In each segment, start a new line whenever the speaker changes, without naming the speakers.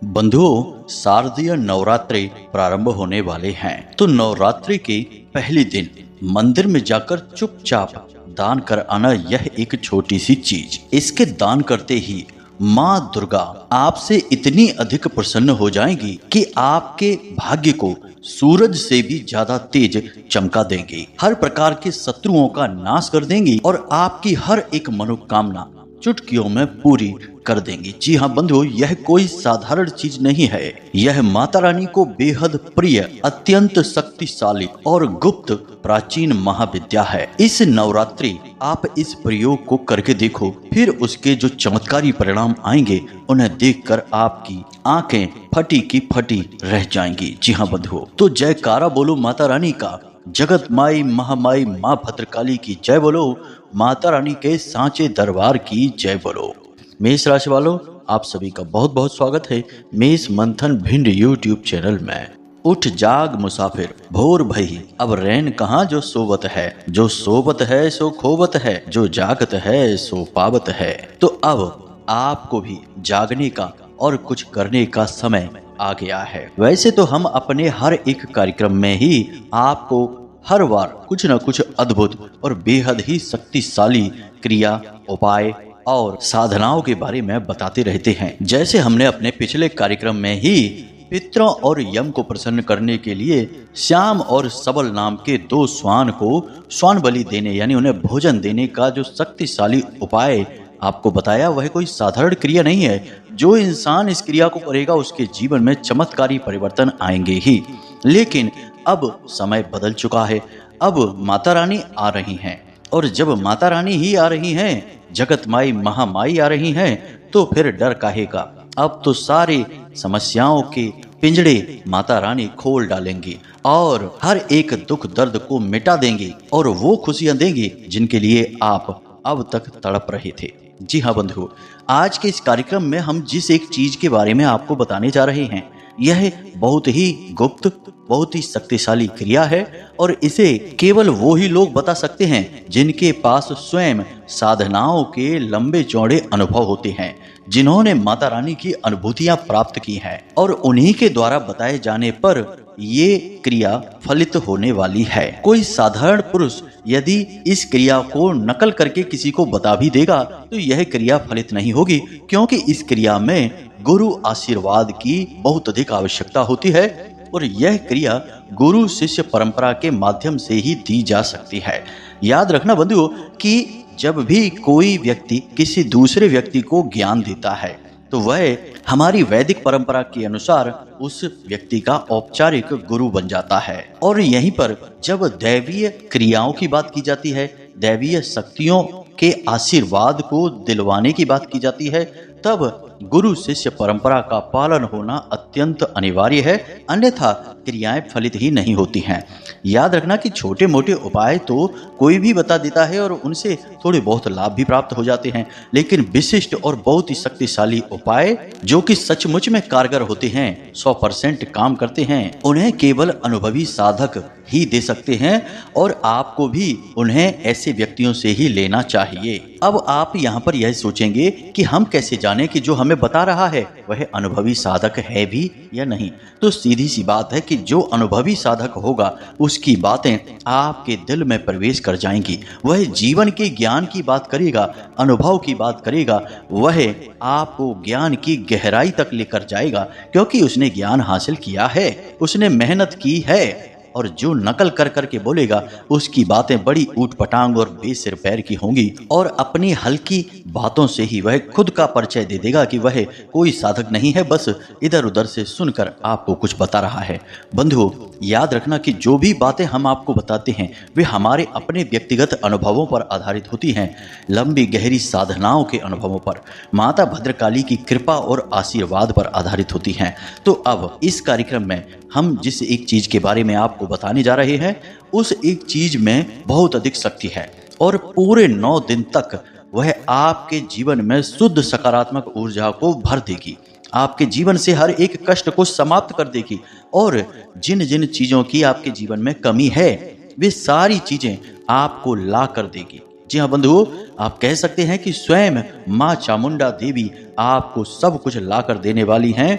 बंधुओं, शारदीय नवरात्रि प्रारंभ होने वाले हैं। तो नवरात्रि के पहले दिन मंदिर में जाकर चुपचाप दान कर आना, यह एक छोटी सी चीज। इसके दान करते ही माँ दुर्गा आपसे इतनी अधिक प्रसन्न हो जाएंगी कि आपके भाग्य को सूरज से भी ज्यादा तेज चमका देंगी। हर प्रकार के शत्रुओं का नाश कर देंगी और आपकी हर एक मनोकामना चुटकियों में पूरी कर देंगी। जी हाँ बंधुओं, यह कोई साधारण चीज नहीं है। यह माता रानी को बेहद प्रिय, अत्यंत शक्तिशाली और गुप्त प्राचीन महाविद्या है। इस नवरात्रि आप इस प्रयोग को करके देखो, फिर उसके जो चमत्कारी परिणाम आएंगे उन्हें देखकर आपकी आंखें फटी की फटी रह जाएंगी। जी हाँ बंधुओं, तो जयकारा बोलो माता रानी का। जगत माई महामाई माँ भद्रकाली की जय बोलो। माता रानी के सांचे दरबार की जय बोलो। मेष राशि वालों, आप सभी का बहुत बहुत स्वागत है मेष मंथन भिंड यूट्यूब चैनल में। उठ जाग मुसाफिर भोर भई, अब रैन कहाँ जो सोवत है। जो सोवत है सो खोवत है, जो जागत है सो पावत है। तो अब आपको भी जागने का और कुछ करने का समय आ गया है। वैसे तो हम अपने हर एक कार्यक्रम में ही आपको हर बार कुछ न कुछ अद्भुत और बेहद ही शक्तिशाली क्रिया, उपाय और साधनाओं के बारे में बताते रहते हैं। जैसे हमने अपने पिछले कार्यक्रम में ही पितरों और यम को प्रसन्न करने के लिए श्याम और सबल नाम के दो श्वान को श्वान बलि देने यानी उन्हें भोजन देने का जो शक्तिशाली उपाय आपको बताया, वह कोई साधारण क्रिया नहीं है। जो इंसान इस क्रिया को करेगा उसके जीवन में चमत्कारी परिवर्तन आएंगे ही। लेकिन अब समय बदल चुका है। अब माता रानी आ रही हैं, और जब माता रानी ही आ रही हैं, जगत माई महामाई आ रही हैं, तो फिर डर काहे का। अब तो सारी समस्याओं के पिंजड़े माता रानी खोल डालेंगी और हर एक दुख दर्द को मिटा देंगी और वो खुशियां देंगी जिनके लिए आप अब तक तड़प रहे थे। जी हाँ बंधुओं, आज के इस कार्यक्रम में हम जिस एक चीज के बारे में आपको बताने जा रहे हैं, यह बहुत ही गुप्त, बहुत ही शक्तिशाली क्रिया है और इसे केवल वो ही लोग बता सकते हैं जिनके पास स्वयं साधनाओं के लंबे चौड़े अनुभव होते हैं, जिन्होंने माता रानी की अनुभूतियां प्राप्त की हैं और उन्हीं के द्वारा बताए जाने पर ये क्रिया फलित होने वाली है। कोई साधारण पुरुष यदि इस क्रिया को नकल करके किसी को बता भी देगा तो यह क्रिया फलित नहीं होगी, क्योंकि इस क्रिया में गुरु आशीर्वाद की बहुत अधिक आवश्यकता होती है और यह क्रिया गुरु शिष्य परंपरा के माध्यम से ही दी जा सकती है। याद रखना बंधुओं कि जब भी कोई व्यक्ति किसी दूसरे व्यक्ति को ज्ञान देता है तो वह हमारी वैदिक परंपरा के अनुसार उस व्यक्ति का औपचारिक गुरु बन जाता है। और यहीं पर जब दैवीय क्रियाओं की बात की जाती है, दैवीय शक्तियों के आशीर्वाद को दिलवाने की बात की जाती है, तब गुरु शिष्य परंपरा का पालन होना अत्यंत अनिवार्य है, अन्यथा क्रियाएं फलित ही नहीं होती हैं। याद रखना कि छोटे मोटे उपाय तो कोई भी बता देता है और उनसे थोड़े बहुत लाभ भी प्राप्त हो जाते हैं, लेकिन विशिष्ट और बहुत ही शक्तिशाली उपाय जो कि सचमुच में कारगर होते हैं, 100% काम करते हैं, उन्हें केवल अनुभवी साधक ही दे सकते हैं और आपको भी उन्हें ऐसे व्यक्तियों से ही लेना चाहिए। अब आप यहाँ पर यह सोचेंगे कि हम कैसे जाने कि जो हमें बता रहा है वह अनुभवी साधक है भी या नहीं। तो सीधी सी बात है कि जो अनुभवी साधक होगा उसकी बातें आपके दिल में प्रवेश कर जाएंगी। वह जीवन के ज्ञान की बात करेगा, अनुभव की बात करेगा, वह आपको ज्ञान की गहराई तक लेकर जाएगा, क्योंकि उसने ज्ञान हासिल किया है, उसने मेहनत की है। और जो नकल कर करके बोलेगा उसकी बातें बड़ी ऊटपटांग और बेसिर पैर की होंगी और अपनी हल्की बातों से ही वह खुद का परिचय दे देगा कि वह कोई साधक नहीं है, बस इधर उधर से सुनकर आपको कुछ बता रहा है। बंधुओं, याद रखना कि जो भी बातें हम आपको बताते हैं वे हमारे अपने व्यक्तिगत अनुभवों पर आधारित होती हैं, लंबी गहरी साधनाओं के अनुभवों पर, माता भद्रकाली की कृपा और आशीर्वाद पर आधारित होती हैं। तो अब इस कार्यक्रम में हम जिस एक चीज के बारे में आपको बताने जा रहे हैं, उस एक चीज में बहुत अधिक शक्ति है और पूरे 9 दिन तक वह आपके जीवन में शुद्ध सकारात्मक ऊर्जा को भर देगी, आपके जीवन से हर एक कष्ट को समाप्त कर देगी और जिन जिन चीजों की आपके जीवन में कमी है वे सारी चीजें आपको ला कर देगी। जी हाँ बंधुओं, आप कह सकते हैं कि स्वयं माँ चामुंडा देवी आपको सब कुछ ला कर देने वाली हैं।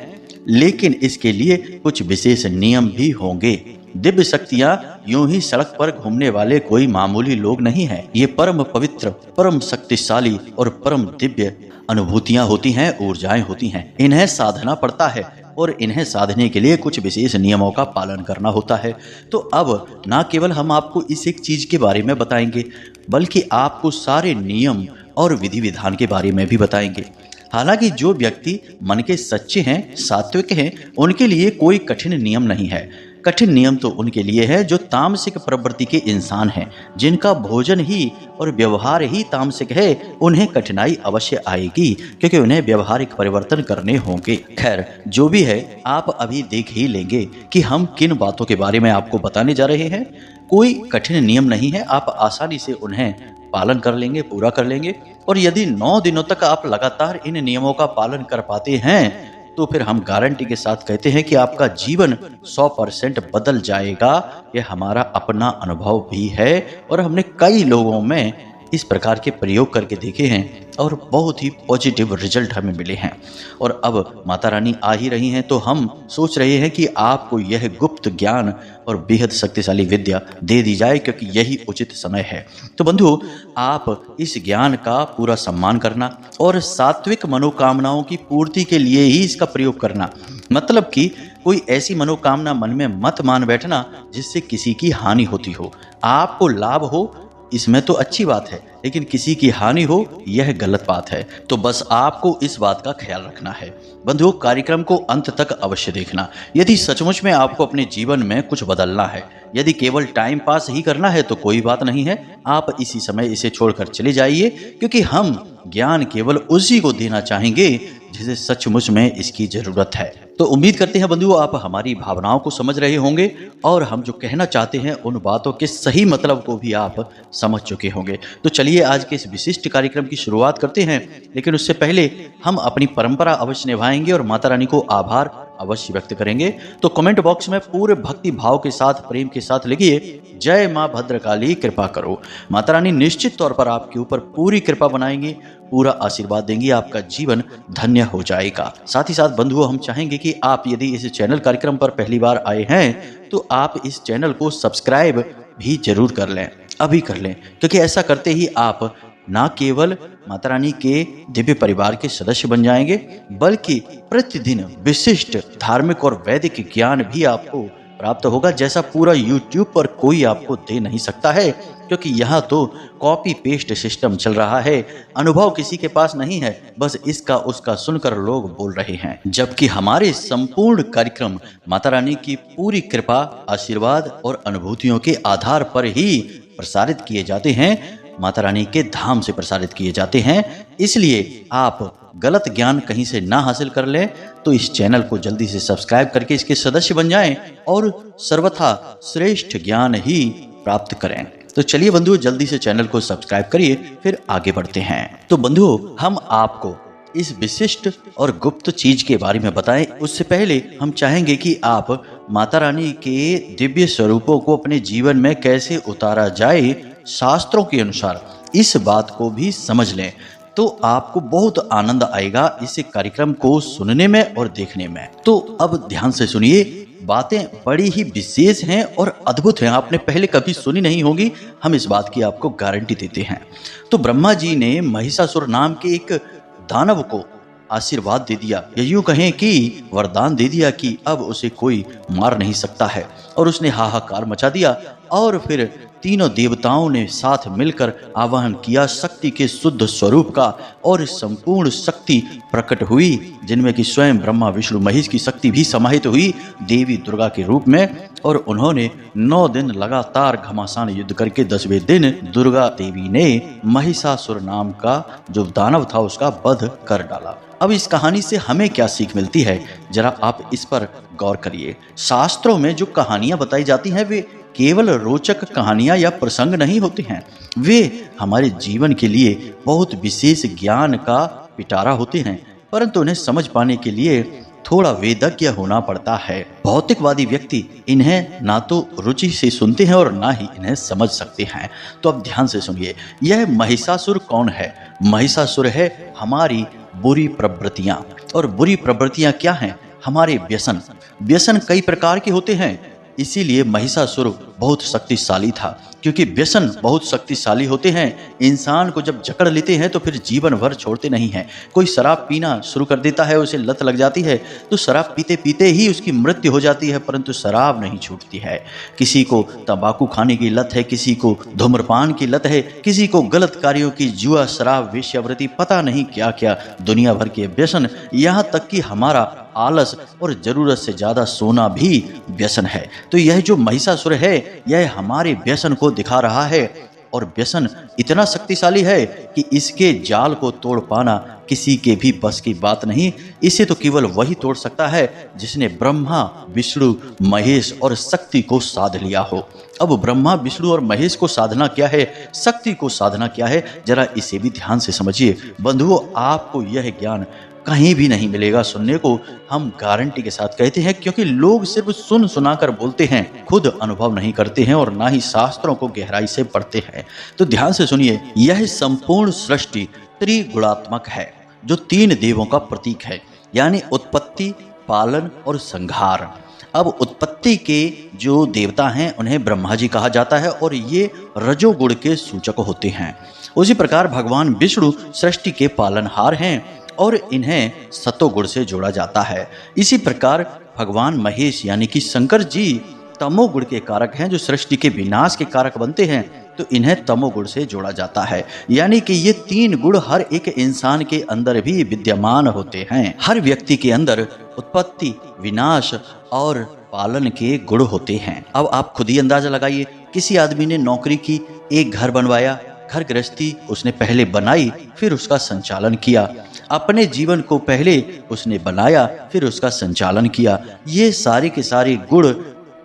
लेकिन इसके लिए कुछ विशेष नियम भी होंगे। दिव्य शक्तियां यूं ही सड़क पर घूमने वाले कोई मामूली लोग नहीं हैं। ये परम पवित्र, परम शक्तिशाली और परम दिव्य अनुभूतियां होती हैं, ऊर्जाएं होती हैं। इन्हें साधना पड़ता है और इन्हें साधने के लिए कुछ विशेष नियमों का पालन करना होता है। तो अब न केवल हम आपको इस एक चीज के बारे में बताएंगे, बल्कि आपको सारे नियम और विधि विधान के बारे में भी बताएंगे। हालांकि जो व्यक्ति मन के सच्चे हैं, सात्विक हैं, उनके लिए कोई कठिन नियम नहीं है। कठिन नियम तो उनके लिए है जो तामसिक प्रवृत्ति के इंसान हैं, जिनका भोजन ही और व्यवहार ही तामसिक है। उन्हें कठिनाई अवश्य आएगी, क्योंकि उन्हें व्यवहारिक परिवर्तन करने होंगे। खैर, जो भी है, आप अभी देख ही लेंगे कि हम किन बातों के बारे में आपको बताने जा रहे हैं। कोई कठिन नियम नहीं है, आप आसानी से उन्हें पालन कर लेंगे, पूरा कर लेंगे। और यदि 9 दिनों तक आप लगातार इन नियमों का पालन कर पाते हैं, तो फिर हम गारंटी के साथ कहते हैं कि आपका जीवन 100% बदल जाएगा। यह हमारा अपना अनुभव भी है और हमने कई लोगों में इस प्रकार के प्रयोग करके देखे हैं और बहुत ही पॉजिटिव रिजल्ट हमें मिले हैं। और अब माता रानी आ ही रही हैं, तो हम सोच रहे हैं कि आपको यह गुप्त ज्ञान और बेहद शक्तिशाली विद्या दे दी जाए, क्योंकि यही उचित समय है। तो बंधु, आप इस ज्ञान का पूरा सम्मान करना और सात्विक मनोकामनाओं की पूर्ति के लिए ही इसका प्रयोग करना। मतलब कि कोई ऐसी मनोकामना मन में मत मान बैठना जिससे किसी की हानि होती हो। आपको लाभ हो, इसमें तो अच्छी बात है, लेकिन किसी की हानि हो, यह गलत बात है। तो बस आपको इस बात का ख्याल रखना है। बंधुओं, कार्यक्रम को अंत तक अवश्य देखना। यदि सचमुच में आपको अपने जीवन में कुछ बदलना है, यदि केवल टाइम पास ही करना है, तो कोई बात नहीं है, आप इसी समय इसे छोड़कर चले जाइए, क्योंकि हम ज्ञान केवल उसी को देना चाहेंगे जिसे सचमुच में इसकी जरूरत है। तो उम्मीद करते हैं बंधुओं, आप हमारी भावनाओं को समझ रहे होंगे और हम जो कहना चाहते हैं उन बातों के सही मतलब को भी आप समझ चुके होंगे। तो चलिए आज के इस विशिष्ट कार्यक्रम की शुरुआत करते हैं, लेकिन उससे पहले हम अपनी परंपरा अवश्य निभाएंगे और माता रानी को आभार अवश्य व्यक्त करेंगे। तो कमेंट बॉक्स में पूरे भक्ति भाव के साथ, प्रेम के साथ लिखिए, जय मां भद्रकाली कृपा करो। माता रानी निश्चित तौर पर आपके ऊपर पूरी कृपा बनाएंगी, पूरा आशीर्वाद देंगी, आपका जीवन धन्य हो जाएगा। साथ ही साथ बंधुओं, हम चाहेंगे कि आप यदि इस चैनल कार्यक्रम पर पहली बार आए हैं, तो आप इस चैनल को सब्सक्राइब भी जरूर कर लें, अभी कर लें, क्योंकि ऐसा करते ही आप न केवल माता रानी के दिव्य परिवार के सदस्य बन जाएंगे, बल्कि प्रतिदिन विशिष्ट धार्मिक और वैदिक ज्ञान भी आपको प्राप्त होगा, जैसा पूरा YouTube पर कोई आपको दे नहीं सकता है, क्योंकि यहाँ तो कॉपी पेस्ट सिस्टम चल रहा है। अनुभव किसी के पास नहीं है, बस इसका उसका सुनकर लोग बोल रहे हैं। जबकि हमारे संपूर्ण कार्यक्रम माता रानी की पूरी कृपा, आशीर्वाद और अनुभूतियों के आधार पर ही प्रसारित किए जाते हैं, माता रानी के धाम से प्रसारित किए जाते हैं। इसलिए आप गलत ज्ञान कहीं से ना हासिल कर लें, तो इस चैनल को जल्दी से सब्सक्राइब करके इसके सदस्य बन जाएं और सर्वथा श्रेष्ठ ज्ञान ही प्राप्त करें। तो चलिए बंधुओं, जल्दी से चैनल को सब्सक्राइब करिए, फिर आगे बढ़ते हैं। तो बंधुओं, हम आपको इस विशिष्ट और गुप्त चीज के बारे में बताएं, उससे पहले हम चाहेंगे कि आप माता रानी के दिव्य स्वरूपों को अपने जीवन में कैसे उतारा जाए, शास्त्रों के अनुसार इस बात को भी समझ लें, तो आपको बहुत आनंद आएगा इस कार्यक्रम को सुनने में और देखने में। तो अब ध्यान से सुनिए, बातें बड़ी ही विशेष हैं और अद्भुत हैं, आपने पहले कभी सुनी नहीं होगी, हम इस बात की आपको गारंटी देते हैं। तो ब्रह्मा जी ने महिषासुर नाम के एक दानव को आशीर्वाद दे दिया, या यूं कहें कि वरदान दे दिया कि अब उसे कोई मार नहीं सकता है। और उसने हाहाकार मचा दिया और फिर तीनों देवताओं ने साथ मिलकर आवाहन किया शक्ति के शुद्ध स्वरूप का, और संपूर्ण शक्ति प्रकट हुई, जिनमें कि स्वयं ब्रह्मा विष्णु महेश की शक्ति भी समाहित हुई देवी दुर्गा के रूप में। और उन्होंने 9 दिन लगातार घमासान युद्ध करके 10वें दिन दुर्गा देवी ने महिषासुर नाम का जो दानव था उसका वध कर डाला। अब इस कहानी से हमें क्या सीख मिलती है, जरा आप इस पर गौर करिए। शास्त्रों में जो कहानियां बताई जाती हैं वे केवल रोचक कहानियां या प्रसंग नहीं होते हैं, वे हमारे जीवन के लिए बहुत विशेष ज्ञान का पिटारा होते हैं, परंतु उन्हें समझ पाने के लिए थोड़ा वेदज्ञ होना पड़ता है। भौतिकवादी व्यक्ति इन्हें ना तो रुचि से सुनते हैं और ना ही इन्हें समझ सकते हैं। तो अब ध्यान से सुनिए, यह महिषासुर कौन है? महिषासुर है हमारी बुरी प्रवृत्तियां। और बुरी प्रवृत्तियां क्या हैं? हमारे व्यसन। व्यसन कई प्रकार के होते हैं, इसीलिए महिषासुर बहुत शक्तिशाली था, क्योंकि व्यसन बहुत शक्तिशाली होते हैं। इंसान को जब जकड़ लेते हैं तो फिर जीवन भर छोड़ते नहीं हैं। कोई शराब पीना शुरू कर देता है, उसे लत लग जाती है, तो शराब पीते पीते ही उसकी मृत्यु हो जाती है, परंतु शराब नहीं छूटती है। किसी को तंबाकू खाने की लत है, किसी को धूम्रपान की लत है, किसी को गलत कार्यों की, जुआ, शराब, वेश्यावृत्ति, पता नहीं क्या क्या दुनिया भर के व्यसन। यहाँ तक कि हमारा आलस और जरूरत से ज्यादा सोना भी व्यसन है। तो यह जो महिषासुर है, यह हमारे व्यसन को दिखा रहा है। और व्यसन इतना शक्तिशाली है कि इसके जाल को तोड़ पाना किसी के भी बस की बात नहीं। इसे तो केवल वही तोड़ सकता है जिसने ब्रह्मा, विष्णु, महेश और शक्ति को साध लिया हो। अब ब्रह्मा, विष्णु और महेश को साधना क्या है, शक्ति को साधना क्या है, जरा इसे भी ध्यान से समझिए। बंधुओं, आपको यह ज्ञान कहीं भी नहीं मिलेगा सुनने को, हम गारंटी के साथ कहते हैं, क्योंकि लोग सिर्फ सुन सुना कर बोलते हैं, खुद अनुभव नहीं करते हैं और ना ही शास्त्रों को गहराई से पढ़ते हैं। तो ध्यान से सुनिए, यह संपूर्ण सृष्टि त्रिगुणात्मक है, जो 3 देवों का प्रतीक है, यानी उत्पत्ति, पालन और संहार। अब उत्पत्ति के जो देवता हैं उन्हें ब्रह्मा जी कहा जाता है और ये रजोगुण के सूचक होते हैं। उसी प्रकार भगवान विष्णु सृष्टि के पालनहार हैं और इन्हें सतोगुण से जोड़ा जाता है। इसी प्रकार भगवान महेश यानी कि शंकर जी तमोगुण के कारक हैं, जो सृष्टि के विनाश के कारक बनते हैं, तो इन्हें तमोगुण से जोड़ा जाता है। यानी कि ये 3 गुण हर एक इंसान के अंदर भी विद्यमान होते हैं। हर व्यक्ति के अंदर उत्पत्ति, विनाश और पालन के गुण होते हैं। अब आप खुद ही अंदाजा लगाइए, किसी आदमी ने नौकरी की, एक घर बनवाया, घर गृहस्थी उसने पहले बनाई, फिर उसका संचालन किया। अपने जीवन को पहले उसने बनाया, फिर उसका संचालन किया। ये सारे के सारे गुण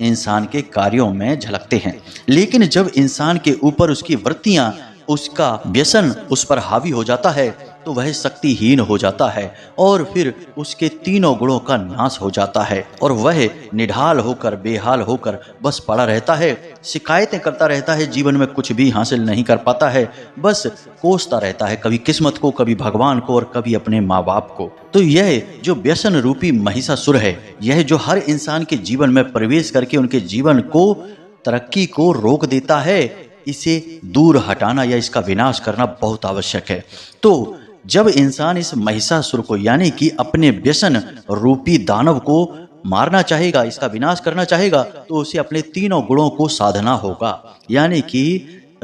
इंसान के कार्यों में झलकते हैं। लेकिन जब इंसान के ऊपर उसकी वृत्तियां, उसका व्यसन उस पर हावी हो जाता है, तो वह शक्तिहीन हो जाता है और फिर उसके 3 गुणों का नाश हो जाता है और वह निढाल होकर, बेहाल होकर बस पड़ा रहता है, शिकायतें करता रहता है, जीवन में कुछ भी हासिल नहीं कर पाता है, बस कोसता रहता है, कभी किस्मत को, कभी भगवान को और कभी अपने माँ बाप को। तो यह जो व्यसन रूपी महिषासुर है, यह जो हर इंसान के जीवन में प्रवेश करके उनके जीवन को, तरक्की को रोक देता है, इसे दूर हटाना या इसका विनाश करना बहुत आवश्यक है। तो जब इंसान इस महिषासुर को यानी कि अपने व्यसन रूपी दानव को मारना चाहेगा, इसका विनाश करना चाहेगा, तो उसे अपने 3 गुणों को साधना होगा, यानी कि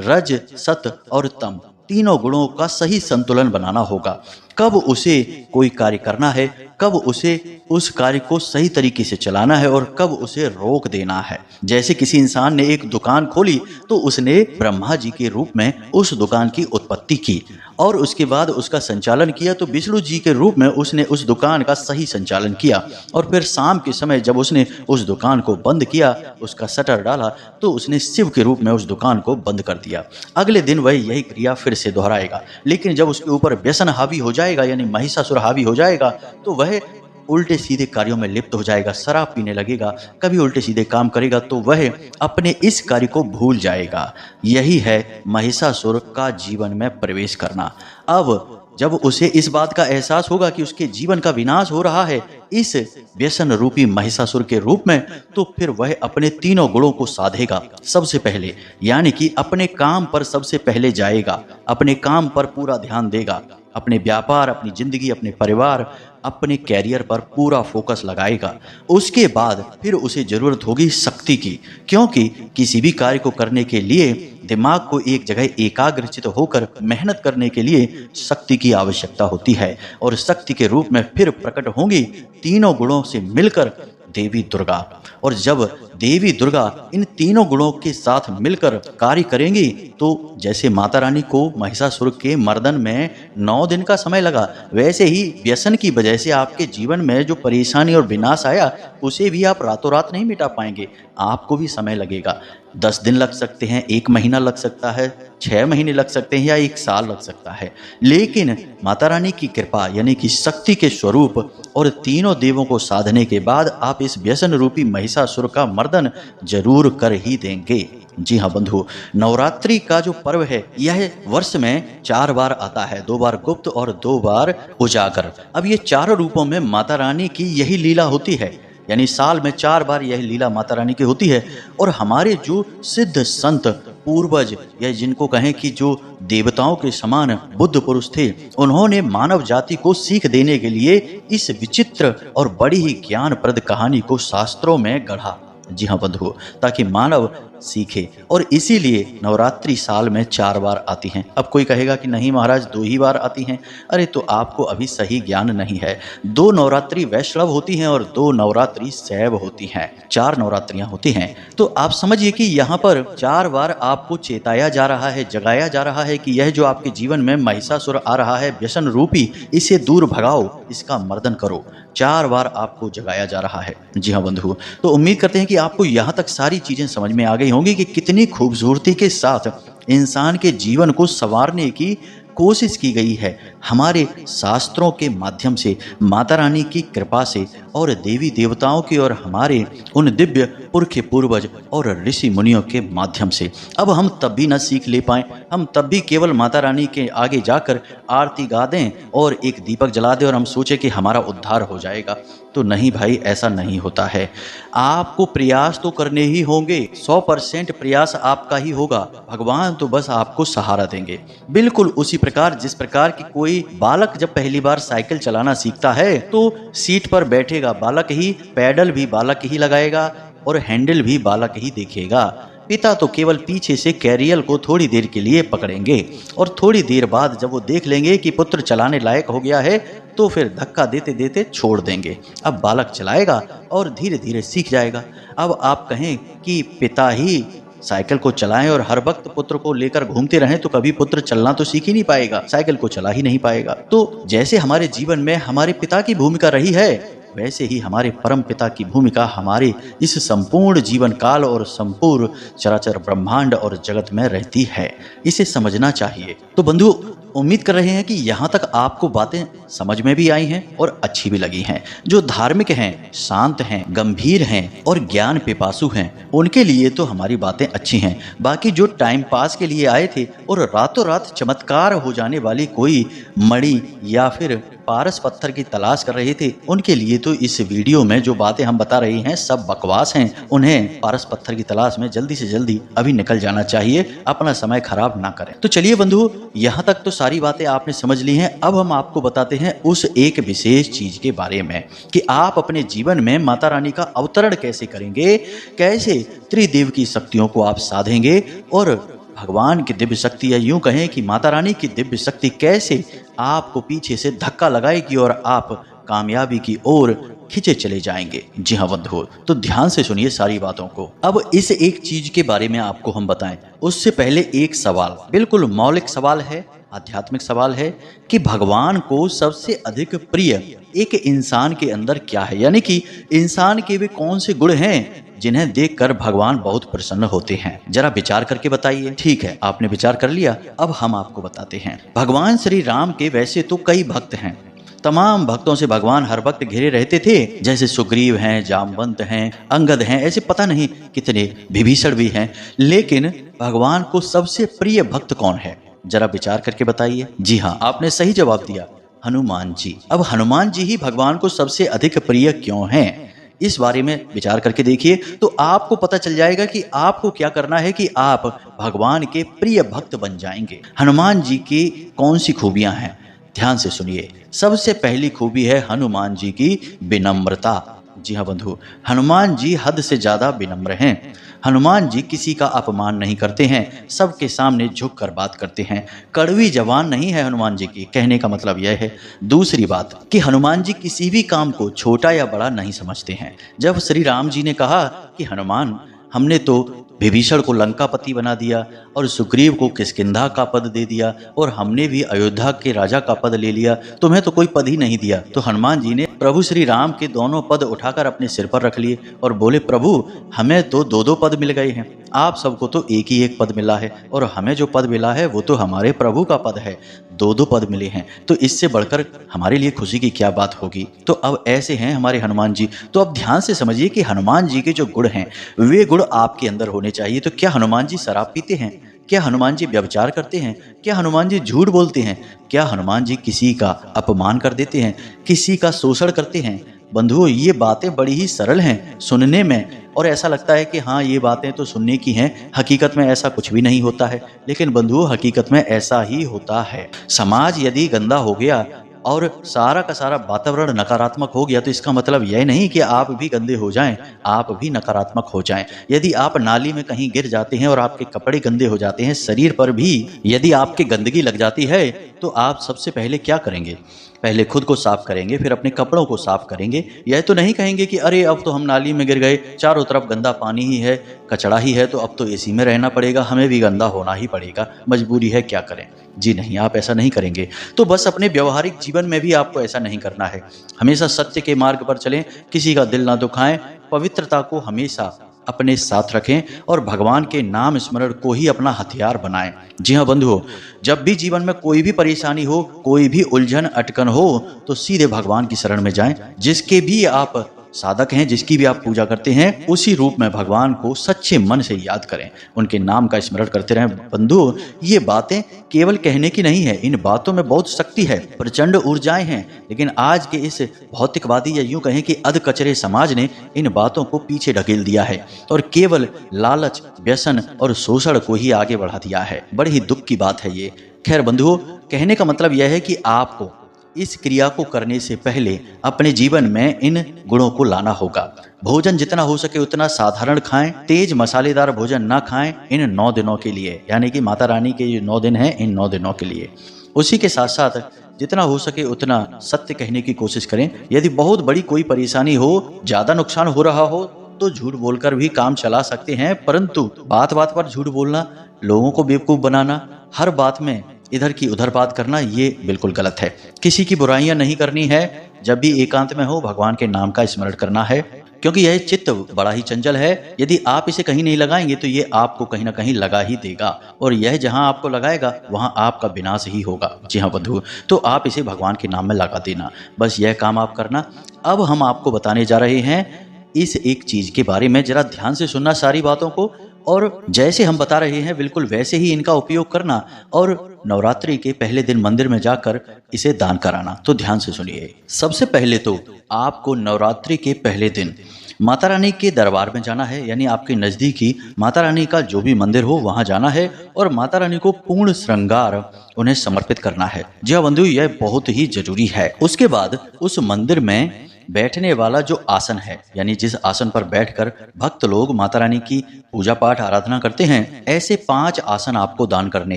रज, सत और तम, 3 गुणों का सही संतुलन बनाना होगा। कब उसे कोई कार्य करना है, कब उसे उस कार्य को सही तरीके से चलाना है और कब उसे रोक देना है। जैसे किसी इंसान ने एक दुकान खोली, तो उसने ब्रह्मा जी के रूप में उस दुकान की उत्पत्ति की और उसके बाद उसका संचालन किया, तो विष्णु जी के रूप में उसने उस दुकान का सही संचालन किया और फिर शाम के समय जब उसने उस दुकान को बंद किया, उसका शटर डाला, तो उसने शिव के रूप में उस दुकान को बंद कर दिया। अगले दिन वह यही क्रिया फिर से दोहराएगा, लेकिन जब उसके ऊपर व्यसन हावी हो जाएगा यानी महिषासुर हावी हो जाएगा, तो वह उल्टे सीधे कार्यों में लिप्त हो जाएगा, शराब पीने लगेगा, कभी उल्टे सीधे काम करेगा, तो वह अपने इस कार्य को भूल जाएगा। यही है महिषासुर का जीवन में प्रवेश करना। अब जब उसे इस बात का एहसास होगा कि उसके जीवन का विनाश हो रहा है इस व्यसन रूपी महिषासुर के रूप में, तो फिर वह अपने 3 गुणों को साधेगा सबसे पहले, यानी कि अपने काम पर सबसे पहले जाएगा, अपने काम पर पूरा ध्यान देगा, अपने व्यापार, अपनी जिंदगी, अपने परिवार, अपने कैरियर पर पूरा फोकस लगाएगा। उसके बाद फिर उसे जरूरत होगी शक्ति की, क्योंकि किसी भी कार्य को करने के लिए दिमाग को एक जगह एकाग्रचित होकर मेहनत करने के लिए शक्ति की आवश्यकता होती है और शक्ति के रूप में फिर प्रकट होंगी 3 गुणों से मिलकर देवी दुर्गा। और जब देवी दुर्गा इन 3 गुणों के साथ मिलकर कार्य करेंगी, तो जैसे माता रानी को महिषासुर के मर्दन में 9 दिन का समय लगा, वैसे ही व्यसन की वजह से आपके जीवन में जो परेशानी और विनाश आया, उसे भी आप रातों रात नहीं मिटा पाएंगे, आपको भी समय लगेगा। 10 दिन लग सकते हैं, 1 महीना लग सकता है, 6 महीने लग सकते हैं या 1 साल लग सकता है, लेकिन माता रानी की कृपा यानी कि शक्ति के स्वरूप और 3 देवों को साधने के बाद आप इस व्यसन रूपी महिषासुर का मर्दन जरूर कर ही देंगे। जी हाँ बंधु, नवरात्रि का जो पर्व है यह वर्ष में 4 बार आता है, 2 बार गुप्त और 2 बार उजागर। अब ये चारों रूपों में माता रानी की यही लीला होती है, यानी साल में 4 बार यह लीला माता रानी की होती है। और हमारे जो सिद्ध संत पूर्वज, या जिनको कहें कि जो देवताओं के समान बुद्ध पुरुष थे, उन्होंने मानव जाति को सीख देने के लिए इस विचित्र और बड़ी ही ज्ञानप्रद कहानी को शास्त्रों में गढ़ा। जी हाँ बंधु, ताकि मानव सीखे। और इसीलिए नवरात्रि साल में 4 बार आती हैं। अब कोई कहेगा कि नहीं महाराज 2 ही बार आती हैं। अरे तो आपको अभी सही ज्ञान नहीं है। 2 नवरात्रि वैष्णव होती हैं और 2 नवरात्रि शैव होती हैं। 4 नवरात्रियां होती हैं। तो आप समझिए कि यहाँ पर 4 बार आपको चेताया जा रहा है, जगाया जा रहा है कि यह जो आपके जीवन में महिषासुर आ रहा है व्यसन रूपी, इसे दूर भगाओ, इसका मर्दन करो। 4 बार आपको जगाया जा रहा है। जी हाँ बंधु, तो उम्मीद करते हैं कि आपको यहाँ तक सारी चीजें समझ में आ गई होंगी कि कितनी खूबसूरती के साथ इंसान के जीवन को संवारने की कोशिश की गई है हमारे शास्त्रों के माध्यम से, माता रानी की कृपा से और देवी देवताओं के और हमारे उन दिव्य पुरखे पूर्वज और ऋषि मुनियों के माध्यम से। अब हम तब भी न सीख ले पाएं, हम तब भी केवल माता रानी के आगे जाकर आरती गा दें और एक दीपक जला दें और हम सोचें कि हमारा उद्धार हो जाएगा। तो नहीं भाई, ऐसा नहीं होता है। आपको प्रयास तो करने ही होंगे, 100% प्रयास आपका ही होगा। भगवान तो बस आपको सहारा देंगे। बिल्कुल उसी प्रकार जिस प्रकार की कोई बालक जब पहली बार साइकिल चलाना सीखता है तो सीट पर बैठेगा बालक ही, पैडल भी बालक ही लगाएगा और हैंडल भी बालक ही देखेगा। पिता तो केवल पीछे से कैरियल को थोड़ी देर के लिए पकड़ेंगे और थोड़ी देर बाद जब वो देख लेंगे कि पुत्र चलाने लायक हो गया है तो फिर धक्का देते देते छोड़ देंगे। अब बालक चलाएगा और धीरे धीरे सीख जाएगा। अब आप कहें कि पिता ही साइकिल को चलाएं और हर वक्त पुत्र को लेकर घूमते रहें तो कभी पुत्र चलना तो सीख ही नहीं पाएगा, साइकिल को चला ही नहीं पाएगा। तो जैसे हमारे जीवन में हमारे पिता की भूमिका रही है, वैसे ही हमारे परम पिता की भूमिका हमारे इस संपूर्ण जीवन काल और संपूर्ण चराचर ब्रह्मांड और जगत में रहती है। इसे समझना चाहिए। तो बंधु, उम्मीद कर रहे हैं कि यहाँ तक आपको बातें समझ में भी आई हैं और अच्छी भी लगी हैं। जो धार्मिक हैं, शांत हैं, गंभीर हैं और ज्ञान पिपासु हैं, उनके लिए तो हमारी बातें अच्छी हैं। बाकी जो टाइम पास के लिए आए थे और रातों रात चमत्कार हो जाने वाली कोई मणि या फिर पारस पत्थर की तलाश कर रहे थे, उनके लिए तो इस वीडियो में जो बातें हम बता रहे हैं सब बकवास हैं। उन्हें पारस पत्थर की तलाश में जल्दी से जल्दी अभी निकल जाना चाहिए, अपना समय खराब ना करें। तो चलिए बंधु, यहाँ तक तो सारी बातें आपने समझ ली हैं। अब हम आपको बताते हैं उस एक विशेष चीज के बारे में कि आप अपने जीवन में माता रानी का अवतरण कैसे करेंगे, कैसे त्रिदेव की शक्तियों को आप साधेंगे और भगवान की दिव्य शक्ति, या यूं कहें कि माता रानी की दिव्य शक्ति कैसे आपको पीछे से धक्का लगाएगी और आप कामयाबी की ओर खींचे चले जाएंगे। जी हाँ बंधु, तो ध्यान से सुनिए सारी बातों को। अब इस एक चीज के बारे में आपको हम बताएं, उससे पहले एक सवाल, बिल्कुल मौलिक सवाल है, आध्यात्मिक सवाल है कि भगवान को सबसे अधिक प्रिय एक इंसान के अंदर क्या है, यानी कि इंसान के वे कौन से गुण हैं जिन्हें देखकर भगवान बहुत प्रसन्न होते हैं। जरा विचार करके बताइए। ठीक है, आपने विचार कर लिया, अब हम आपको बताते हैं। भगवान श्री राम के वैसे तो कई भक्त हैं, तमाम भक्तों से भगवान हर वक्त घिरे रहते थे, जैसे सुग्रीव हैं, जामवंत हैं, अंगद हैं, ऐसे पता नहीं कितने, विभीषण भी हैं। लेकिन भगवान को सबसे प्रिय भक्त कौन है, जरा विचार करके बताइए। जी हाँ, आपने सही जवाब दिया, हनुमान जी। अब हनुमान जी ही भगवान को सबसे अधिक प्रिय क्यों हैं, इस बारे में विचार करके देखिए तो आपको पता चल जाएगा कि आपको क्या करना है कि आप भगवान के प्रिय भक्त बन जाएंगे। हनुमान जी की कौन सी खूबियां हैं, ध्यान से सुनिए। सबसे पहली खूबी है हनुमान जी की विनम्रता। जी हाँ बंधु, हनुमान जी हद से ज्यादा विनम्र हैं। हनुमान जी किसी का अपमान नहीं करते हैं, सबके सामने झुक कर बात करते हैं। कड़वी जबान नहीं है हनुमान जी की, कहने का मतलब यह है। दूसरी बात कि हनुमान जी किसी भी काम को छोटा या बड़ा नहीं समझते हैं। जब श्री राम जी ने कहा कि हनुमान, हमने तो विभीषण को लंकापति बना दिया और सुग्रीव को किष्किंधा का पद दे दिया और हमने भी अयोध्या के राजा का पद ले लिया, तुम्हें तो कोई पद ही नहीं दिया। तो हनुमान जी ने प्रभु श्री राम के दोनों पद उठाकर अपने सिर पर रख लिए और बोले, प्रभु हमें तो 2-2 पद मिल गए हैं, आप सबको तो एक ही एक पद मिला है और हमें जो पद मिला है वो तो हमारे प्रभु का पद है। दो दो पद मिले हैं, तो इससे बढ़कर हमारे लिए खुशी की क्या बात होगी। तो अब ऐसे हैं हमारे हनुमान जी। तो अब ध्यान से समझिए कि हनुमान जी के जो गुण हैं वे गुण आपके अंदर होने चाहिए। तो क्या हनुमान जी शराब पीते हैं? क्या हनुमान जी व्यभिचार करते हैं? क्या हनुमान जी झूठ बोलते हैं? क्या हनुमान जी किसी का अपमान कर देते हैं, किसी का शोषण करते हैं? बंधुओं, ये बातें बड़ी ही सरल हैं सुनने में और ऐसा लगता है कि हाँ, ये बातें तो सुनने की हैं, हकीकत में ऐसा कुछ भी नहीं होता है। लेकिन बंधुओं, हकीकत में ऐसा ही होता है। समाज यदि गंदा हो गया और सारा का सारा वातावरण नकारात्मक हो गया तो इसका मतलब यह नहीं कि आप भी गंदे हो जाएं, आप भी नकारात्मक हो जाएं। यदि आप नाली में कहीं गिर जाते हैं और आपके कपड़े गंदे हो जाते हैं, शरीर पर भी यदि आपके गंदगी लग जाती है, तो आप सबसे पहले क्या करेंगे? पहले खुद को साफ करेंगे, फिर अपने कपड़ों को साफ करेंगे। यह तो नहीं कहेंगे कि अरे अब तो हम नाली में गिर गए, चारों तरफ गंदा पानी ही है, कचड़ा ही है, तो अब तो एसी में रहना पड़ेगा, हमें भी गंदा होना ही पड़ेगा, मजबूरी है, क्या करें। जी नहीं, आप ऐसा नहीं करेंगे। तो बस अपने व्यवहारिक जीवन में भी आपको ऐसा नहीं करना है। हमेशा सत्य के मार्ग पर चलें, किसी का दिल ना दुखाएं, पवित्रता को हमेशा अपने साथ रखें और भगवान के नाम स्मरण को ही अपना हथियार बनाएं। जी हाँ बंधुओं, जब भी जीवन में कोई भी परेशानी हो, कोई भी उलझन अटकन हो, तो सीधे भगवान की शरण में जाएं। जिसके भी आप साधक हैं, जिसकी भी आप पूजा करते हैं, उसी रूप में भगवान को सच्चे मन से याद करें, उनके नाम का स्मरण करते रहें। बंधुओं, ये बातें केवल कहने की नहीं है, इन बातों में बहुत शक्ति है, प्रचंड ऊर्जाएं हैं। लेकिन आज के इस भौतिकवादी या यूं कहें कि अधकचरे समाज ने इन बातों को पीछे ढकेल दिया है और केवल लालच, व्यसन और शोषण को ही आगे बढ़ा दिया है। बड़ी ही दुख की बात है ये। खैर बंधुओं, कहने का मतलब यह है कि आपको इस क्रिया को करने से पहले अपने जीवन में इन गुणों को लाना होगा। भोजन जितना हो सके उतना साधारण खाएं, तेज मसालेदार भोजन ना खाएं इन 9 दिनों के लिए, यानी कि माता रानी के जो 9 दिन हैं, इन 9 दिनों के लिए। उसी के साथ साथ जितना हो सके उतना सत्य कहने की कोशिश करें। यदि बहुत बड़ी कोई परेशानी हो, ज्यादा नुकसान हो रहा हो, तो झूठ बोलकर भी काम चला सकते हैं, परंतु बात बात पर झूठ बोलना, लोगों को बेवकूफ बनाना, हर बात में इधर की उधर बात करना, ये बिल्कुल गलत है। किसी की बुराइयां नहीं करनी है। जब भी एकांत में हो, भगवान के नाम का स्मरण करना है, क्योंकि यह चित्त बड़ा ही चंचल है। यदि आप इसे कहीं नहीं लगाएंगे तो ये आपको कहीं ना कहीं लगा ही देगा और यह जहां आपको लगाएगा वहां आपका विनाश ही होगा। जी हाँ बंधु, तो आप इसे भगवान के नाम में लगा देना, बस यह काम आप करना। अब हम आपको बताने जा रहे हैं इस एक चीज के बारे में, जरा ध्यान से सुनना सारी बातों को, और जैसे हम बता रहे हैं बिल्कुल वैसे ही इनका उपयोग करना और नवरात्रि के पहले दिन मंदिर में जाकर इसे दान कराना। तो ध्यान से सुनिए। सबसे पहले तो आपको नवरात्रि के पहले दिन माता रानी के दरबार में जाना है, यानी आपके नजदीकी माता रानी का जो भी मंदिर हो वहां जाना है और माता रानी को पूर्ण श्रृंगार उन्हें समर्पित करना है। जी हाँ बंधु, यह बहुत ही जरूरी है। उसके बाद उस मंदिर में बैठने वाला जो आसन है, यानी जिस आसन पर बैठकर भक्त लोग माता रानी की पूजा पाठ आराधना करते हैं, ऐसे 5 आसन आपको दान करने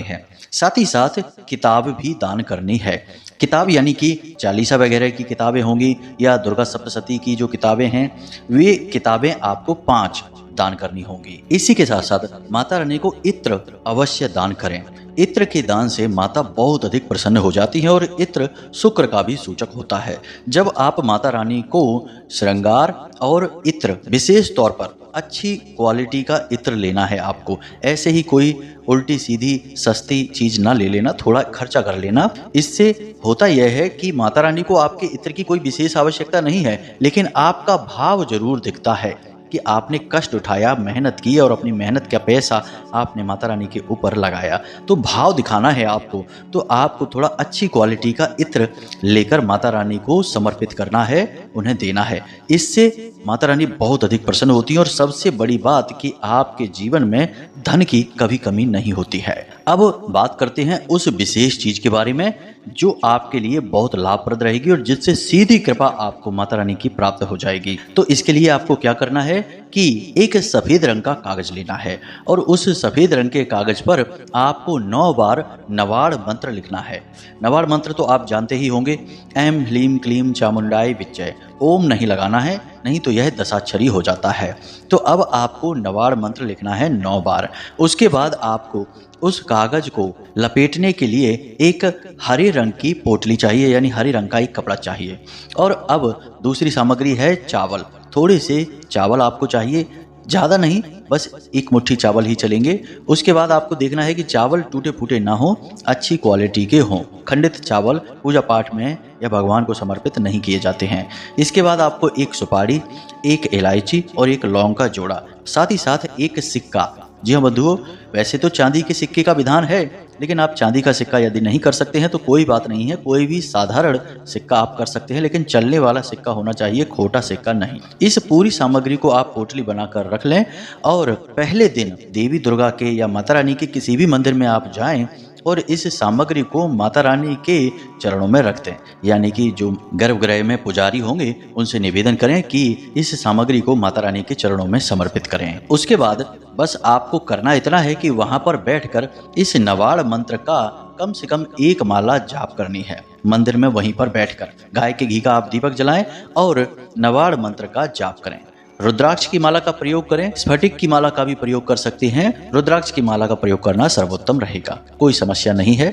हैं। साथ ही साथ किताब भी दान करनी है। किताब यानी कि चालीसा वगैरह की किताबें होंगी या दुर्गा सप्तशती की जो किताबें हैं, वे किताबें आपको 5 दान करनी होंगी। इसी के साथ साथ माता रानी को इत्र अवश्य दान करें। इत्र के दान से माता बहुत अधिक प्रसन्न हो जाती है और इत्र शुक्र का भी सूचक होता है। जब आप माता रानी को श्रृंगार और इत्र, विशेष तौर पर अच्छी क्वालिटी का इत्र लेना है आपको। ऐसे ही कोई उल्टी सीधी सस्ती चीज ना ले लेना, थोड़ा खर्चा कर लेना। इससे होता यह है कि माता रानी को आपके इत्र की कोई विशेष आवश्यकता नहीं है, लेकिन आपका भाव जरूर दिखता है कि आपने कष्ट उठाया, मेहनत की और अपनी मेहनत का पैसा आपने माता रानी के ऊपर लगाया, तो भाव दिखाना है आपको। तो आपको थोड़ा अच्छी क्वालिटी का इत्र लेकर माता रानी को समर्पित करना है, उन्हें देना है। इससे माता रानी बहुत अधिक प्रसन्न होती है और सबसे बड़ी बात कि आपके जीवन में धन की कभी कमी नहीं होती है। अब बात करते हैं उस विशेष चीज के बारे में जो आपके लिए बहुत लाभप्रद रहेगी और जिससे सीधी कृपा आपको माता रानी की प्राप्त हो जाएगी। तो इसके लिए आपको क्या करना है कि एक सफेद रंग का कागज लेना है और उस सफेद रंग के कागज पर आपको 9 बार नवाड़ मंत्र लिखना है। नवाड़ मंत्र तो आप जानते ही होंगे, ऐं ह्लीं क्लीं चामुंडाय विच्चय। ओम नहीं लगाना है, नहीं तो यह दशाक्षरी हो जाता है। तो अब आपको नवाड़ मंत्र लिखना है 9 बार। उसके बाद आपको उस कागज को लपेटने के लिए एक हरे रंग की पोटली चाहिए, यानी हरे रंग का एक कपड़ा चाहिए। और अब दूसरी सामग्री है चावल। थोड़े से चावल आपको चाहिए, ज़्यादा नहीं, बस एक मुट्ठी चावल ही चलेंगे। उसके बाद आपको देखना है कि चावल टूटे फूटे ना हो, अच्छी क्वालिटी के हों। खंडित चावल पूजा पाठ में या भगवान को समर्पित नहीं किए जाते हैं। इसके बाद आपको एक सुपारी, एक इलायची और एक लौंग का जोड़ा, साथ ही साथ एक सिक्का। जी हाँ बंधुओं, वैसे तो चांदी के सिक्के का विधान है, लेकिन आप चांदी का सिक्का यदि नहीं कर सकते हैं तो कोई बात नहीं है, कोई भी साधारण सिक्का आप कर सकते हैं, लेकिन चलने वाला सिक्का होना चाहिए, खोटा सिक्का नहीं। इस पूरी सामग्री को आप पोटली बनाकर रख लें और पहले दिन देवी दुर्गा के या माता रानी के किसी भी मंदिर में आप जाएं और इस सामग्री को माता रानी के चरणों में रख दें। यानी कि जो गर्भगृह में पुजारी होंगे उनसे निवेदन करें कि इस सामग्री को माता रानी के चरणों में समर्पित करें। उसके बाद बस आपको करना इतना है कि वहां पर बैठकर इस नवाड़ मंत्र का कम से कम एक माला जाप करनी है। मंदिर में वहीं पर बैठकर गाय के घी का आप दीपक जलाएं और नवाड़ मंत्र का जाप करें। रुद्राक्ष की माला का प्रयोग करें, स्फटिक की माला का भी प्रयोग कर सकते हैं। रुद्राक्ष की माला का प्रयोग करना सर्वोत्तम रहेगा, कोई समस्या नहीं है।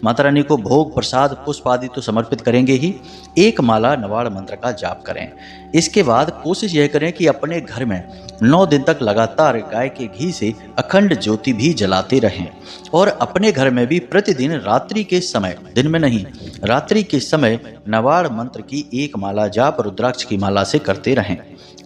माता रानी को भोग प्रसाद पुष्प आदि तो समर्पित करेंगे ही। एक माला नवाड़ मंत्र का जाप करें। इसके बाद कोशिश यह करें कि अपने घर में 9 दिन तक लगातार गाय के घी से अखंड ज्योति भी जलाते रहें और अपने घर में भी प्रतिदिन रात्रि के समय, दिन में नहीं, रात्रि के समय नवाड़ मंत्र की एक माला जाप रुद्राक्ष की माला से करते रहें।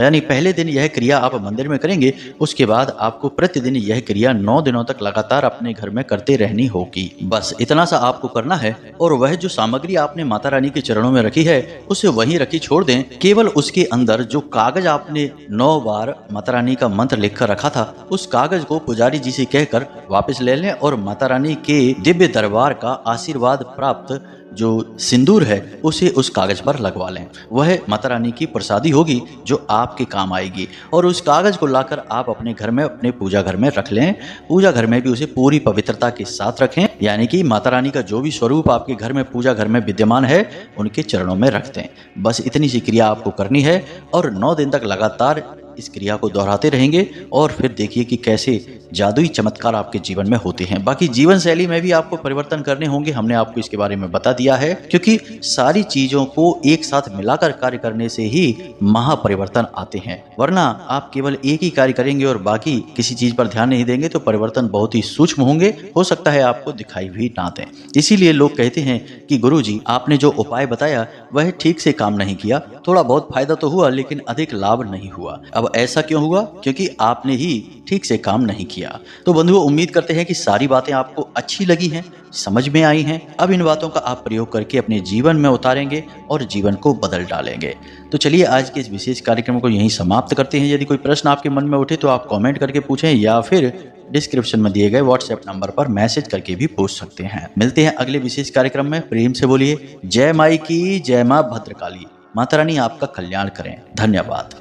यानी पहले दिन यह क्रिया आप मंदिर में करेंगे, उसके बाद आपको प्रतिदिन यह क्रिया 9 दिनों तक लगातार अपने घर में करते रहनी होगी। बस इतना सा आपको करना है और वह जो सामग्री आपने माता रानी के चरणों में रखी है उसे वहीं रखी छोड़ दें। केवल उसके अंदर जो कागज आपने 9 बार माता रानी का मंत्र लिखकर रखा था, उस कागज को पुजारी जी से कहकर वापस ले लें और माता रानी के दिव्य दरबार का आशीर्वाद प्राप्त जो सिंदूर है उसे उस कागज पर लगवा लें। वह माता रानी की प्रसादी होगी जो आपके काम आएगी और उस कागज को लाकर आप अपने घर में, अपने पूजा घर में रख लें। पूजा घर में भी उसे पूरी पवित्रता के साथ रखें, यानी कि माता रानी का जो भी स्वरूप आपके घर में, पूजा घर में विद्यमान है, उनके चरणों में रख दें। बस इतनी सी क्रिया आपको करनी है और 9 दिन तक लगातार इस क्रिया को दोहराते रहेंगे और फिर देखिए कि कैसे जादुई चमत्कार आपके जीवन में होते हैं। बाकी जीवन शैली में भी आपको परिवर्तन करने होंगे, हमने आपको इसके बारे में बता दिया है, क्योंकि सारी चीजों को एक साथ मिलाकर कार्य करने से ही महापरिवर्तन आते हैं। वरना आप केवल एक ही कार्य करेंगे और बाकी किसी चीज पर ध्यान नहीं देंगे तो परिवर्तन बहुत ही सूक्ष्म होंगे, हो सकता है आपको दिखाई भी ना दें। इसीलिए लोग कहते हैं कि गुरुजी आपने जो उपाय बताया वह ठीक से काम नहीं किया, थोड़ा बहुत फायदा तो हुआ लेकिन अधिक लाभ नहीं हुआ। अब ऐसा क्यों हुआ? क्योंकि आपने ही ठीक से काम नहीं किया। तो बंधुओं, उम्मीद करते हैं कि सारी बातें आपको अच्छी लगी हैं, समझ में आई हैं। अब इन बातों का आप प्रयोग करके अपने जीवन में उतारेंगे और जीवन को बदल डालेंगे। तो चलिए आज के इस विशेष कार्यक्रम को यहीं समाप्त करते हैं। यदि कोई प्रश्न आपके मन में उठे तो आप कमेंट करके पूछें या फिर डिस्क्रिप्शन में दिए गए व्हाट्सएप नंबर पर मैसेज करके भी पूछ सकते हैं। मिलते हैं अगले विशेष कार्यक्रम में। प्रेम से बोलिए जय माई की, जय मां भद्रकाली। माता रानी आपका कल्याण करें। धन्यवाद।